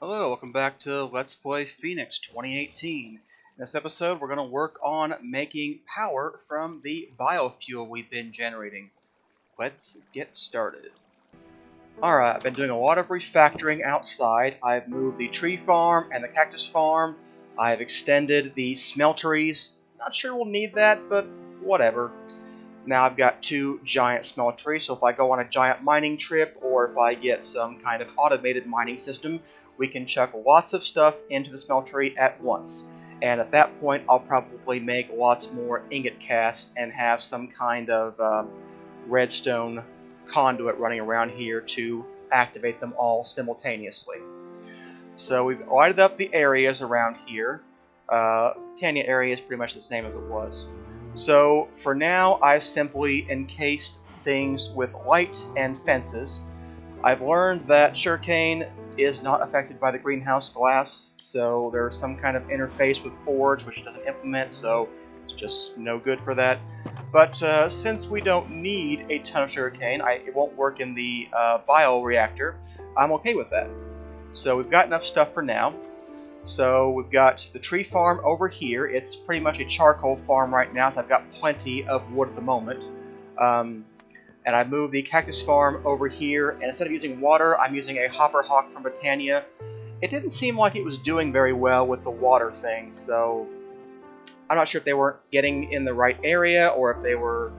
Hello, welcome back to Let's Play Phoenix 2018. In this episode, we're going to work on making power from the biofuel we've been generating. Let's get started. Alright, I've been doing a lot of refactoring outside. I've moved the tree farm and the cactus farm. I've extended the smelteries. Not sure we'll need that, but whatever. Now I've got two giant smelteries, so if I go on a giant mining trip, or if I get some kind of automated mining system, we can chuck lots of stuff into the smeltery at once. And at that point, I'll probably make lots more ingot cast and have some kind of redstone conduit running around here to activate them all simultaneously. So we've lighted up the areas around here. Tanya area is pretty much the same as it was. So for now, I've simply encased things with light and fences. I've learned that sugarcane is not affected by the greenhouse glass, so there's some kind of interface with Forge which it doesn't implement, so it's just no good for that. But since we don't need a ton of sugarcane, it won't work in the bioreactor, I'm okay with that. So we've got enough stuff for now. So we've got the tree farm over here. It's pretty much a charcoal farm right now, so I've got plenty of wood at the moment. And I moved the cactus farm over here, and instead of using water, I'm using a hopper hawk from Britannia. It didn't seem like it was doing very well with the water thing, so I'm not sure if they weren't getting in the right area or if they were,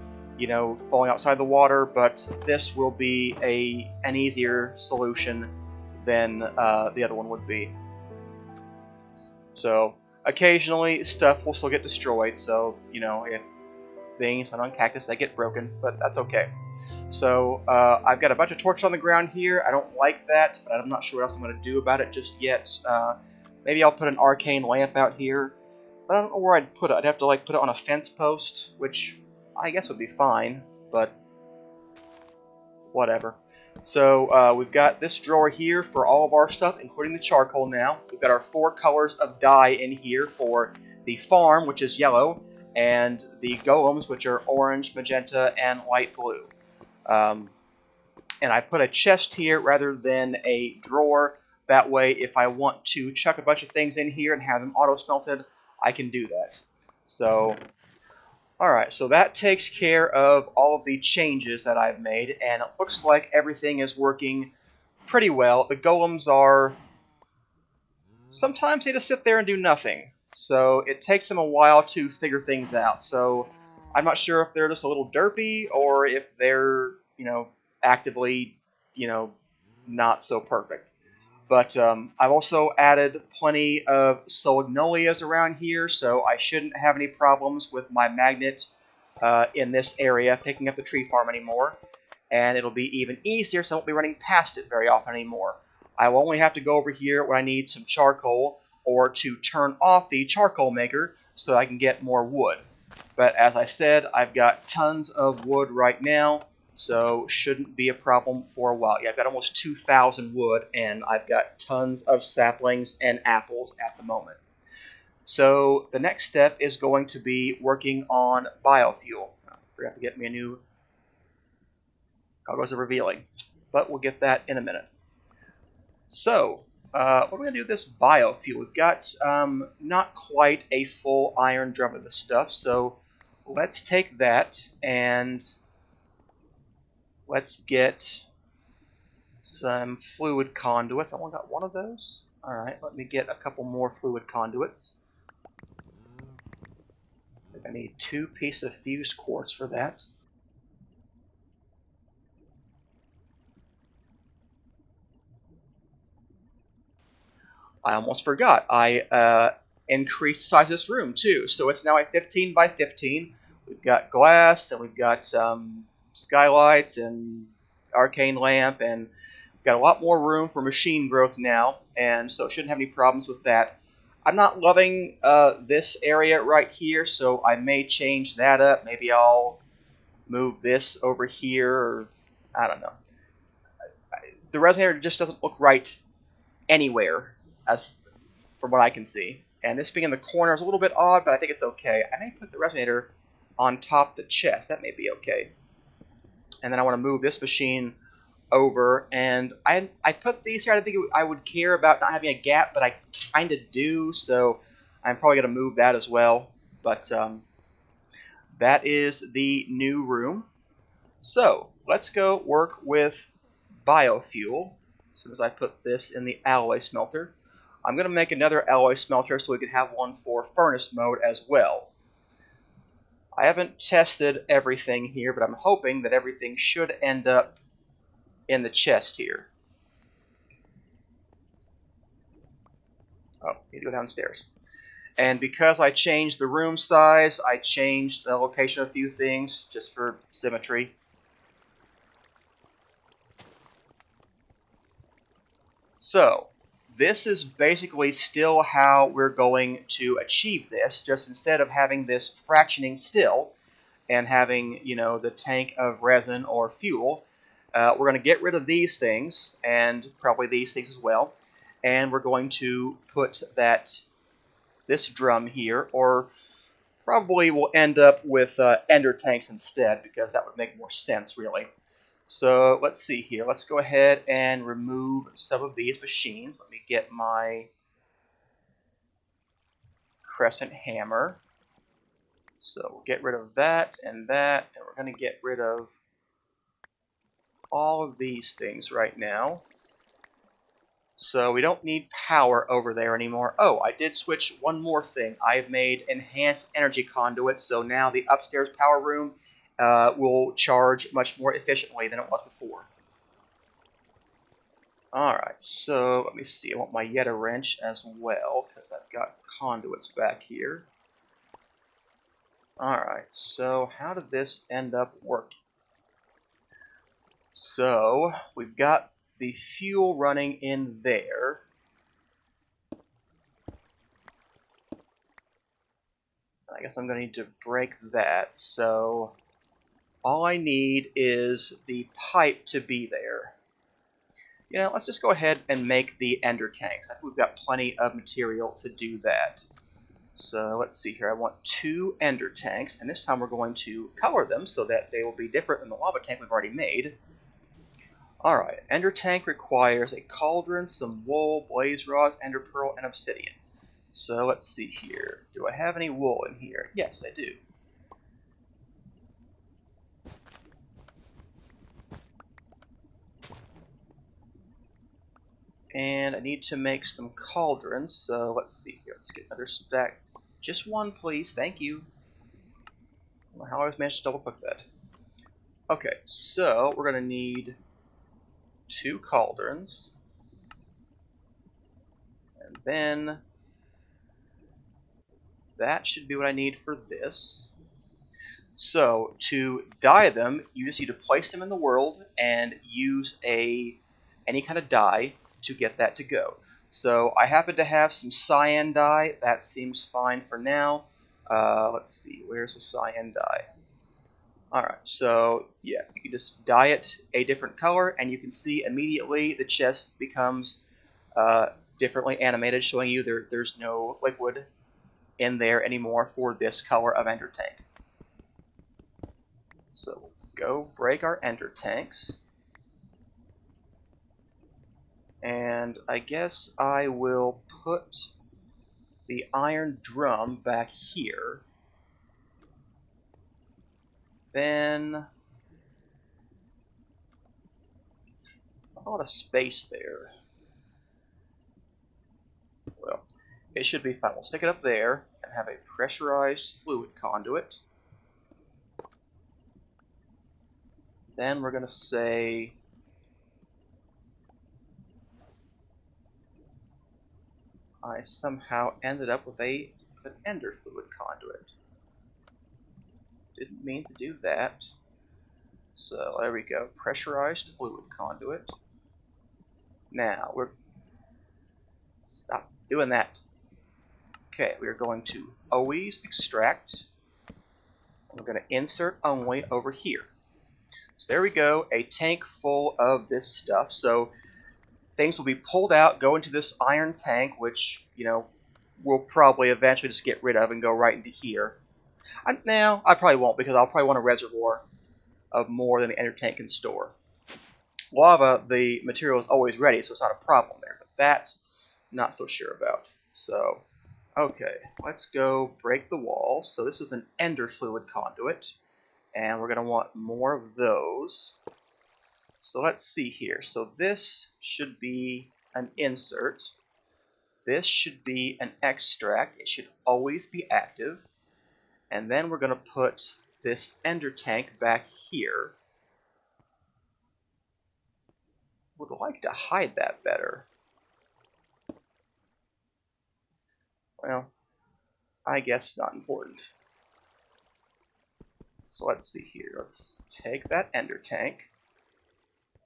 falling outside the water, but this will be an easier solution than the other one would be. So occasionally stuff will still get destroyed, so if things went on cactus, they get broken, but that's okay. So I've got a bunch of torches on the ground here. I don't like that, but I'm not sure what else I'm going to do about it just yet. Maybe I'll put an arcane lamp out here, but I don't know where I'd put it. I'd have to put it on a fence post, which I guess would be fine, but whatever. So we've got this drawer here for all of our stuff, including the charcoal now. We've got our 4 colors of dye in here for the farm, which is yellow, and the golems, which are orange, magenta, and light blue. And I put a chest here rather than a drawer. That way, if I want to chuck a bunch of things in here and have them auto-smelted, I can do that. So, alright, so that takes care of all of the changes that I've made, and it looks like everything is working pretty well. The golems are... sometimes they just sit there and do nothing. So it takes them a while to figure things out. So I'm not sure if they're just a little derpy or if they're, actively, not so perfect. But I've also added plenty of solignolias around here, so I shouldn't have any problems with my magnet in this area picking up the tree farm anymore. And it'll be even easier, so I won't be running past it very often anymore. I will only have to go over here when I need some charcoal or to turn off the charcoal maker so I can get more wood. But as I said, I've got tons of wood right now, so shouldn't be a problem for a while. Yeah, I've got almost 2,000 wood, and I've got tons of saplings and apples at the moment. So the next step is going to be working on biofuel. I forgot to get me a new goggles of revealing, but we'll get that in a minute. So, what are we going to do with this biofuel? We've got not quite a full iron drum of this stuff, so let's take that and let's get some fluid conduits. I only got one of those. Alright, let me get a couple more fluid conduits. I think I need 2 pieces of fused quartz for that. I almost forgot. I increased the size of this room too, so it's now a 15 by 15. We've got glass, and we've got skylights and arcane lamp, and we've got a lot more room for machine growth now, and so shouldn't have any problems with that. I'm not loving this area right here, so I may change that up. Maybe I'll move this over here, or I don't know. The resonator just doesn't look right anywhere, as from what I can see. And this being in the corner is a little bit odd, but I think it's okay. I may put the resonator on top of the chest. That may be okay. And then I want to move this machine over, and I put these here. I didn't think I would care about not having a gap, but I kind of do, so I'm probably going to move that as well. But that is the new room. So let's go work with biofuel. As soon as I put this in the alloy smelter, I'm going to make another alloy smelter so we can have one for furnace mode as well. I haven't tested everything here, but I'm hoping that everything should end up in the chest here. Oh, need to go downstairs. And because I changed the room size, I changed the location of a few things just for symmetry. So, this is basically still how we're going to achieve this, just instead of having this fractioning still and having, you know, the tank of resin or fuel, we're going to get rid of these things, and probably these things as well, and we're going to put this drum here, or probably we'll end up with ender tanks instead, because that would make more sense, really. So let's see here. Let's go ahead and remove some of these machines. Let me get my crescent hammer. So we'll get rid of that, and we're going to get rid of all of these things right now. So we don't need power over there anymore. Oh, I did switch one more thing. I've made enhanced energy conduits, so now the upstairs power room will charge much more efficiently than it was before. Alright, so let me see. I want my Yeta wrench as well, because I've got conduits back here. Alright, so how did this end up working? So, we've got the fuel running in there. I guess I'm going to need to break that, so all I need is the pipe to be there. You know, let's just go ahead and make the ender tanks. I think we've got plenty of material to do that. So let's see here. I want 2 ender tanks, and this time we're going to color them so that they will be different than the lava tank we've already made. Alright, ender tank requires a cauldron, some wool, blaze rods, ender pearl, and obsidian. So let's see here. Do I have any wool in here? Yes, I do. And I need to make some cauldrons, so let's see here. Let's get another stack. Just one, please. Thank you. I don't know how I managed to double click that. Okay, so we're going to need 2 cauldrons. And then that should be what I need for this. So to dye them, you just need to place them in the world and use any kind of dye to get that to go. So I happen to have some cyan dye. That seems fine for now. Let's see, where's the cyan dye? Alright, so yeah, you can just dye it a different color, and you can see immediately the chest becomes differently animated, showing you there's no liquid in there anymore for this color of ender tank. So we'll go break our ender tanks. And I guess I will put the iron drum back here. Then a lot of space there. Well, it should be fine. We'll stick it up there and have a pressurized fluid conduit. Then we're going to say I somehow ended up with an ender fluid conduit. Didn't mean to do that. So there we go, pressurized fluid conduit. Now stop doing that. Okay, we are going to always extract. We're going to insert only over here. So there we go, a tank full of this stuff. So things will be pulled out, go into this iron tank, which, you know, we'll probably eventually just get rid of and go right into here. Now, I probably won't, because I'll probably want a reservoir of more than the ender tank can store. lava, the material is always ready, so it's not a problem there. But that, not so sure about. So, okay, let's go break the wall. So this is an ender fluid conduit, and we're going to want more of those. So let's see here. So this should be an insert. This should be an extract. It should always be active. And then we're going to put this ender tank back here. Would like to hide that better. Well, I guess it's not important. So let's see here. Let's take that ender tank.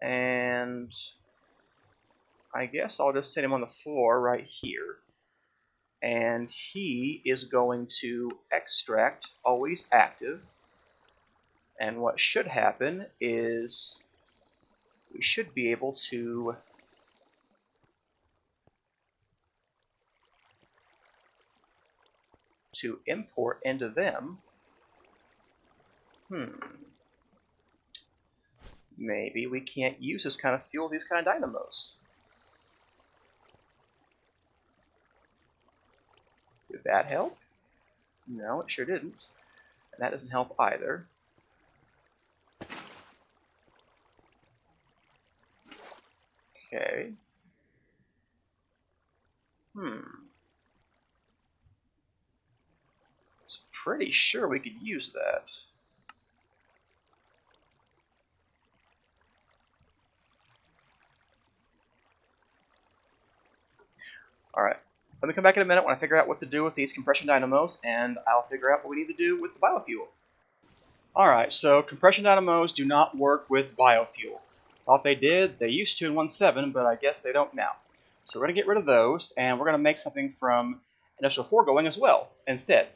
And I guess I'll just set him on the floor right here. And he is going to extract always active. And what should happen is we should be able to import into them. Maybe we can't use this kind of fuel, these kind of dynamos. Did that help? No, it sure didn't. And that doesn't help either. Okay. It's pretty sure we could use that. Alright, let me come back in a minute when I figure out what to do with these compression dynamos, and I'll figure out what we need to do with the biofuel. Alright, so compression dynamos do not work with biofuel. Thought they did, they used to in 1.7, but I guess they don't now. So we're going to get rid of those, and we're going to make something from industrial foregoing as well, instead.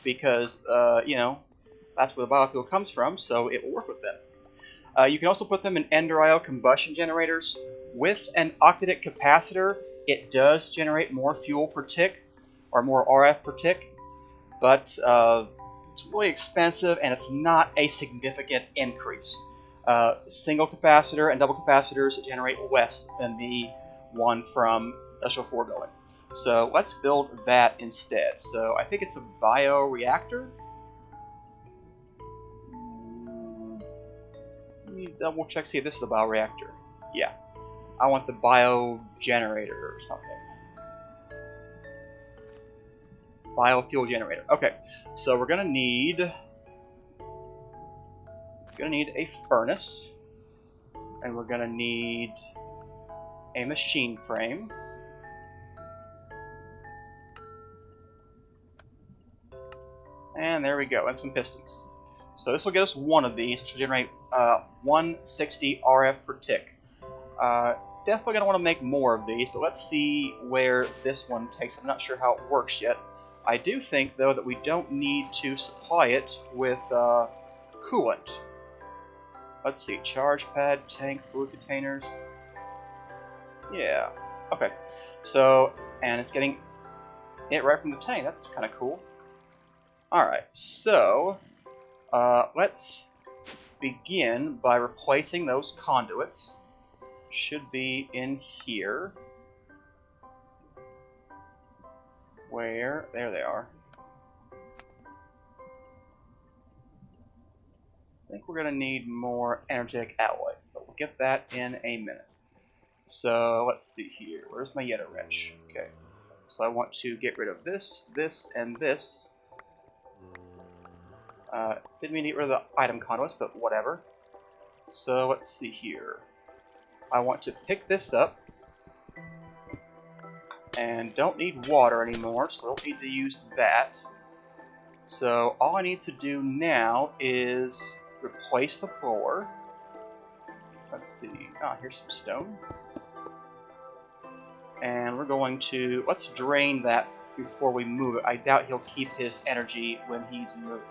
Because, you know, that's where the biofuel comes from, so it will work with them. You can also put them in Ender-IO combustion generators. With an octadic capacitor, it does generate more fuel per tick, or more RF per tick, but it's really expensive and it's not a significant increase. Single capacitor and double capacitors generate less than the one from industrial foregoing. So let's build that instead. So I think it's a bioreactor. Let me double check, see if this is the bioreactor. Yeah. I want the biogenerator or something. Biofuel generator. Okay, so we're gonna need a furnace, and we're gonna need a machine frame. And there we go, and some pistons. So this will get us one of these, which will generate 160 RF per tick. Definitely going to want to make more of these, but let's see where this one takes. I'm not sure how it works yet. I do think, though, that we don't need to supply it with coolant. Let's see, charge pad, tank, fluid containers. Yeah, okay. So, and it's getting it right from the tank. That's kind of cool. Alright, so let's begin by replacing those conduits. Should be in here. Where? There they are. I think we're going to need more energetic alloy, but we'll get that in a minute. So let's see here. Where's my Yeta wrench? Okay. So I want to get rid of this, this, and this. Didn't mean to get rid of the item conduits, but whatever. So let's see here. I want to pick this up. And don't need water anymore, so I don't need to use that. So all I need to do now is replace the floor. Let's see. Oh, here's some stone. And we're going to... let's drain that before we move it. I doubt he'll keep his energy when he's moved.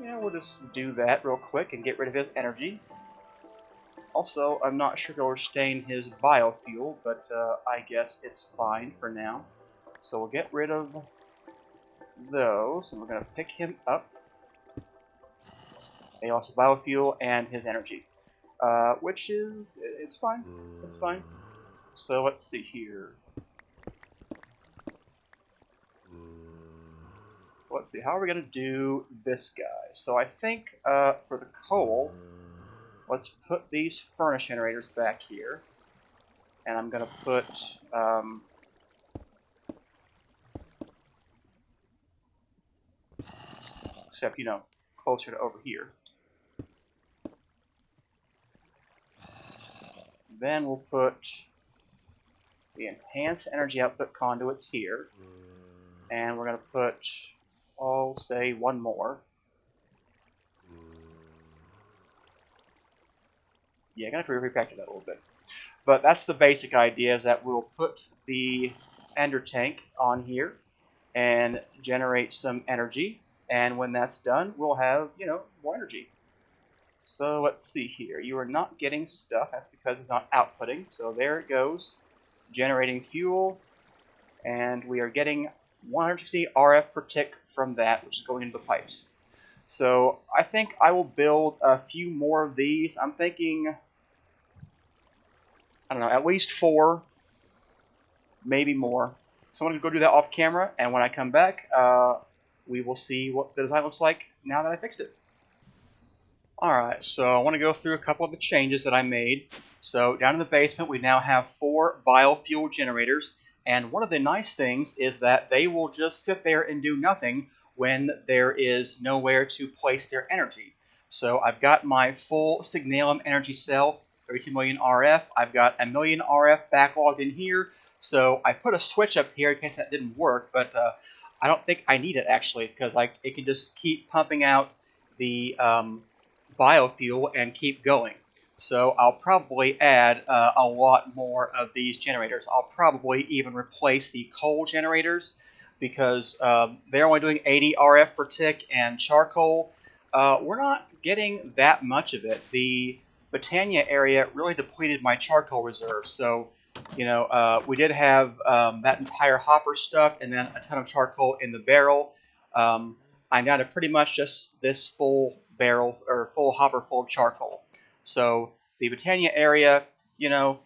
Yeah, we'll just do that real quick and get rid of his energy. Also, I'm not sure he'll retain his biofuel, but I guess it's fine for now. So we'll get rid of those, and we're going to pick him up. He also biofuel and his energy, which is, it's fine. It's fine. So let's see here. So let's see, how are we going to do this guy? So I think for the coal, let's put these furnace generators back here. And I'm going to put except, you know, closer to over here. Then we'll put the enhanced energy output conduits here. And we're going to put, oh, say, one more. Yeah, I'm going to have to refactor that a little bit. But that's the basic idea, is that we'll put the ender tank on here and generate some energy. And when that's done, we'll have, you know, more energy. So let's see here. You are not getting stuff. That's because it's not outputting. So there it goes, generating fuel. And we are getting 160 RF per tick from that, which is going into the pipes. So I think I will build a few more of these. I'm thinking, I don't know, at least 4, maybe more. So I'm going to go do that off camera, and when I come back, we will see what the design looks like now that I fixed it. Alright, so I want to go through a couple of the changes that I made. So down in the basement, we now have 4 biofuel generators, and one of the nice things is that they will just sit there and do nothing when there is nowhere to place their energy. So I've got my full Signalum energy cell, 32 million RF. I've got 1 million RF backlogged in here. So I put a switch up here in case that didn't work, but I don't think I need it actually, because it can just keep pumping out the biofuel and keep going. So I'll probably add a lot more of these generators. I'll probably even replace the coal generators, because they're only doing 80 RF per tick, and charcoal, we're not getting that much of it. The Britannia area really depleted my charcoal reserves, so you know, we did have that entire hopper stuff and then a ton of charcoal in the barrel. I'm down to pretty much just this full barrel, or full hopper full of charcoal. So the Britannia area, you know,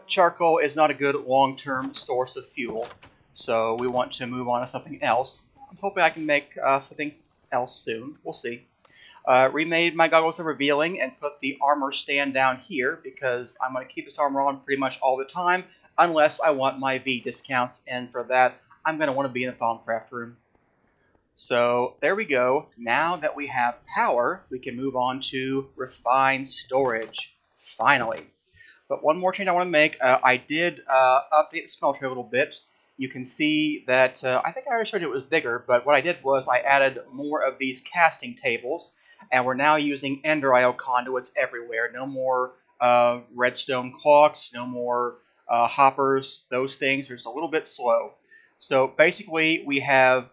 charcoal is not a good long-term source of fuel. So we want to move on to something else. I'm hoping I can make something else soon. We'll see. Remade my goggles of revealing and put the armor stand down here, because I'm going to keep this armor on pretty much all the time unless I want my V discounts, and for that I'm going to want to be in the Thaumcraft room. So there we go. Now that we have power, we can move on to refined storage. Finally. But one more change I want to make. I did update the smelter a little bit. You can see that, I think I already showed you it was bigger, but what I did was I added more of these casting tables, and we're now using ender IO conduits everywhere. No more redstone clocks, no more hoppers, those things are just a little bit slow. So basically we have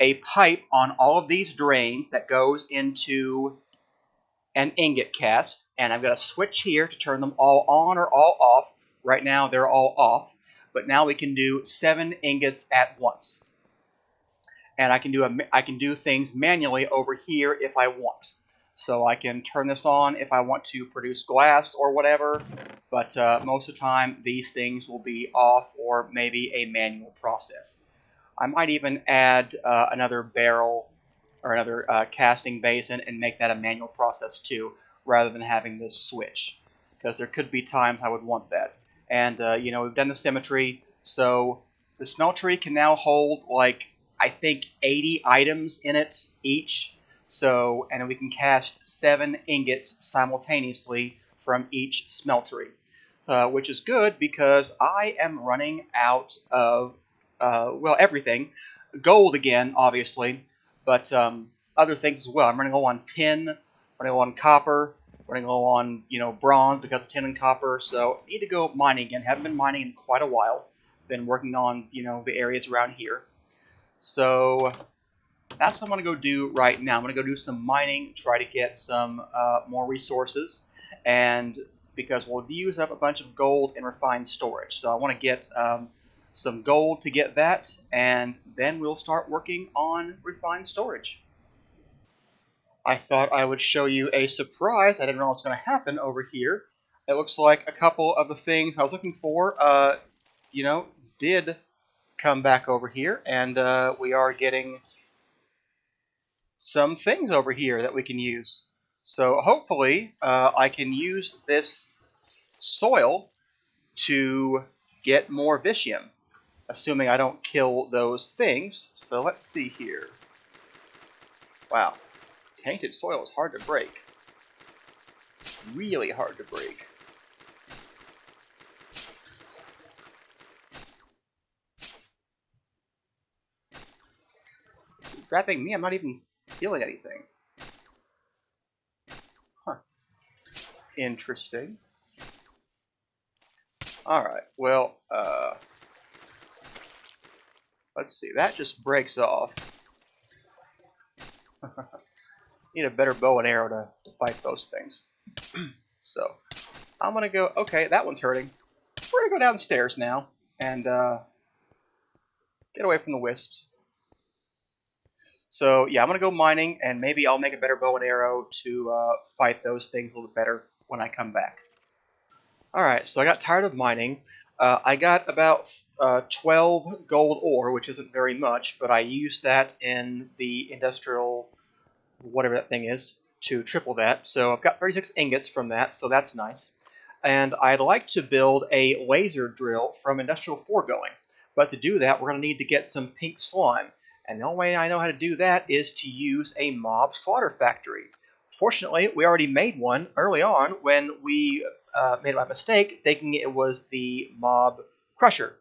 a pipe on all of these drains that goes into an ingot cast, and I've got a switch here to turn them all on or all off. Right now they're all off, but now we can do 7 ingots at once. And I can do things manually over here if I want. So I can turn this on if I want to produce glass or whatever, but most of the time these things will be off, or maybe a manual process. I might even add another barrel or another casting basin and make that a manual process too, rather than having this switch, because there could be times I would want that. And you know, we've done the symmetry, so the smeltery can now hold like, I think 80 items in it each. So, and we can cast 7 ingots simultaneously from each smeltery, which is good because I am running out of well, everything. Gold again, obviously, but other things as well. I'm running low on tin, running low on copper, running low on, you know, bronze because of tin and copper. So I need to go mining again. Haven't been mining in quite a while. Been working on, you know, the areas around here. So that's what I'm going to go do right now. I'm going to go do some mining, try to get some more resources, and because we'll use up a bunch of gold in refined storage. So I want to get some gold to get that, and then we'll start working on refined storage. I thought I would show you a surprise. I didn't know what was going to happen over here. It looks like a couple of the things I was looking for, did come back over here, and we are getting some things over here that we can use. So hopefully I can use this soil to get more Vitium, assuming I don't kill those things. So let's see here. Wow, tainted soil is hard to break. Really hard to break. Zapping me, I'm not even feeling anything. Huh. Interesting. Alright, well, let's see. That just breaks off. Need a better bow and arrow to fight those things. So, I'm going to go... Okay, that one's hurting. We're going to go downstairs now and get away from the wisps. So, yeah, I'm going to go mining, and maybe I'll make a better bow and arrow to fight those things a little bit better when I come back. Alright, so I got tired of mining. I got about 12 gold ore, which isn't very much, but I used that in the industrial, whatever that thing is, to triple that. So I've got 36 ingots from that, so that's nice. And I'd like to build a laser drill from industrial foregoing. But to do that, we're going to need to get some pink slime. And the only way I know how to do that is to use a mob slaughter factory. Fortunately, we already made one early on when we made my mistake thinking it was the mob crusher.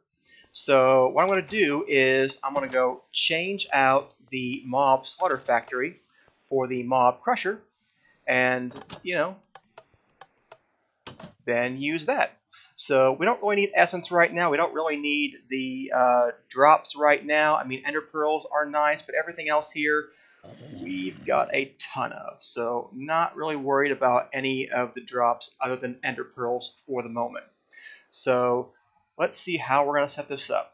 So what I'm going to do is I'm going to go change out the mob slaughter factory for the mob crusher and, then use that. So we don't really need essence right now. We don't really need the drops right now. I mean, ender pearls are nice, but everything else here we've got a ton of. So not really worried about any of the drops other than ender pearls for the moment. So let's see how we're going to set this up.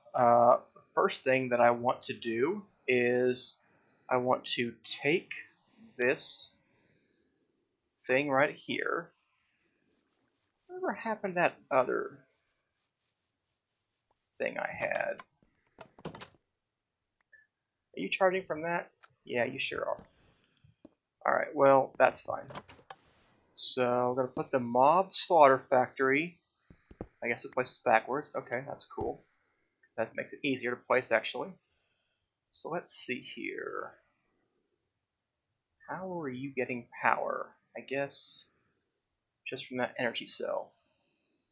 First thing that I want to do is I want to take this thing right here. Whatever happened to that other thing I had? Are you charging from that? Yeah, you sure are. Alright, well, that's fine. So I'm going to put the mob slaughter factory. I guess it places backwards. Okay, that's cool. That makes it easier to place, actually. So let's see here. How are you getting power? I guess just from that energy cell.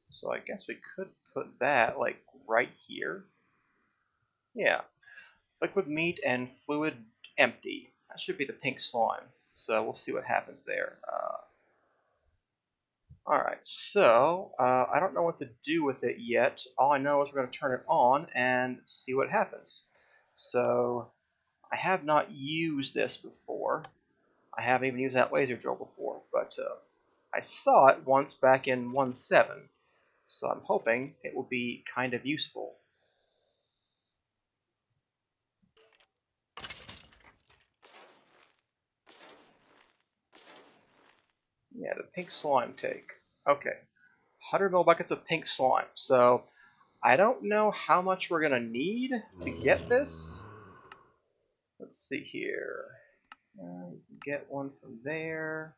So I guess we could put that, like, right here. Yeah. Liquid meat and fluid empty. That should be the pink slime. So we'll see what happens there. Alright, so I don't know what to do with it yet. All I know is we're going to turn it on and see what happens. So I have not used this before. I haven't even used that laser drill before, but I saw it once back in 1.7, so I'm hoping it will be kind of useful. Yeah, the pink slime take. Okay, 100 ml buckets of pink slime. So I don't know how much we're going to need to get this. Let's see here. You can get one from there.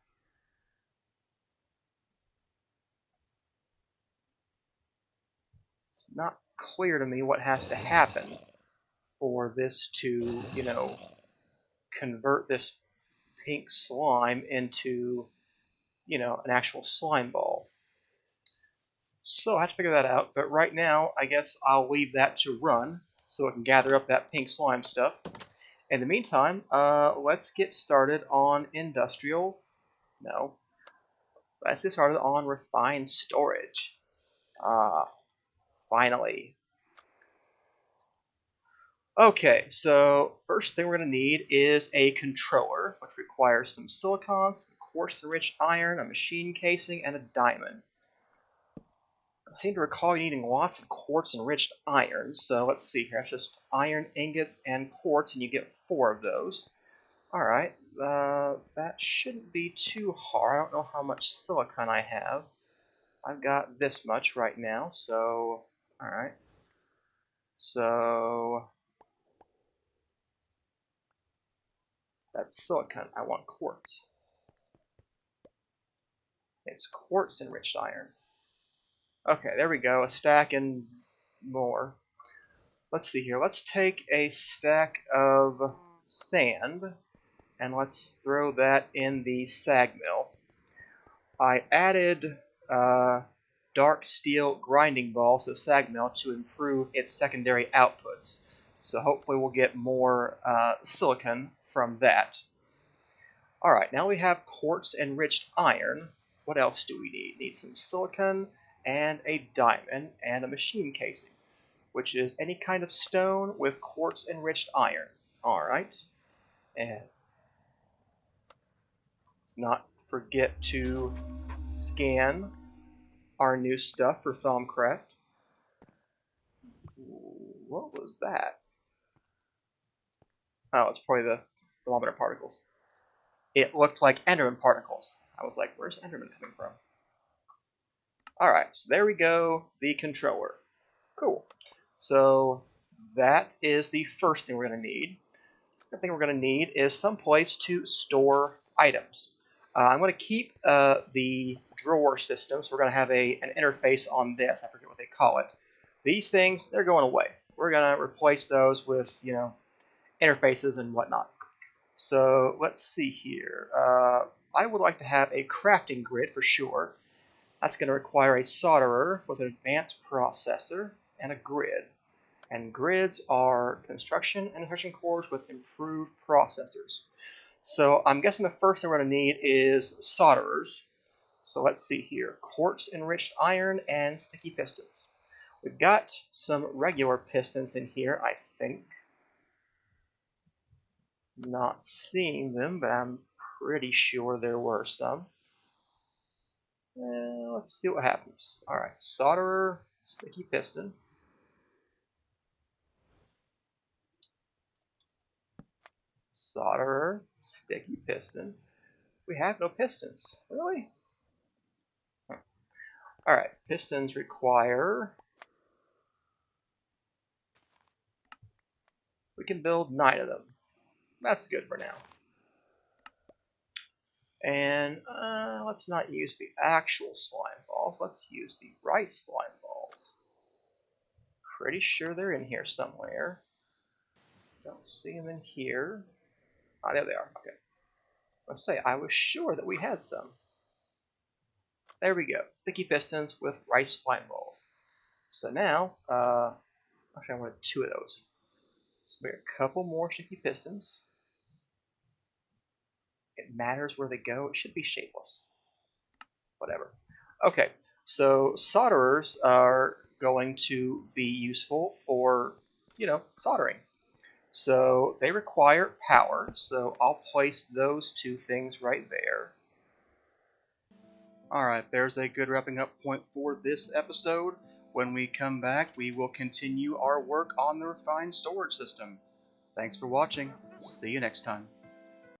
It's not clear to me what has to happen for this to, convert this pink slime into, an actual slime ball. So I have to figure that out, but right now, I guess I'll leave that to run so it can gather up that pink slime stuff. In the meantime, let's get started on let's get started on refined storage. Finally. Okay, so first thing we're going to need is a controller, which requires some silicon, some coarse enriched iron, a machine casing, and a diamond. I seem to recall you needing lots of quartz enriched iron, so let's see here. That's just iron ingots and quartz, and you get 4 of those. Alright, that shouldn't be too hard. I don't know how much silicon I have. I've got this much right now, so... Alright. So... That's silicon. I want quartz. It's quartz enriched iron. Okay, there we go. A stack and more. Let's see here. Let's take a stack of sand and let's throw that in the sag mill. I added dark steel grinding balls to the sag mill to improve its secondary outputs. So hopefully we'll get more silicon from that. Alright, now we have quartz enriched iron. What else do we need? Need some silicon and a diamond and a machine casing, which is any kind of stone with quartz enriched iron. Alright, and let's not forget to scan our new stuff for Thaumcraft. What was that? Oh, it's probably the thermometer particles. It looked like Enderman particles. I was like, where's Enderman coming from? Alright, so there we go, the controller. Cool. So that is the first thing we're going to need. The thing we're going to need is some place to store items. I'm going to keep the drawer system, so we're going to have an interface on this. I forget what they call it. These things, they're going away. We're going to replace those with, interfaces and whatnot. So let's see here. I would like to have a crafting grid for sure. That's going to require a solderer with an advanced processor and a grid. And grids are construction and insertion cores with improved processors. So I'm guessing the first thing we're going to need is solderers. So let's see here. Quartz enriched iron and sticky pistons. We've got some regular pistons in here, I think. Not seeing them, but I'm pretty sure there were some. Let's see what happens. Alright, solderer, sticky piston. Solderer, sticky piston. We have no pistons. Really? Huh. Alright, pistons require... We can build 9 of them. That's good for now. And let's not use the actual slime balls. Let's use the rice slime balls. Pretty sure they're in here somewhere. Don't see them in here. Ah, there they are. Okay. Let's say I was sure that we had some. There we go. Sticky pistons with rice slime balls. So now, actually I wanted 2 of those. Let's make a couple more sticky pistons. It matters where they go. It should be shapeless. Whatever. Okay, so solderers are going to be useful for, soldering. So they require power, so I'll place those 2 things right there. Alright, there's a good wrapping up point for this episode. When we come back, we will continue our work on the refined storage system. Thanks for watching. See you next time.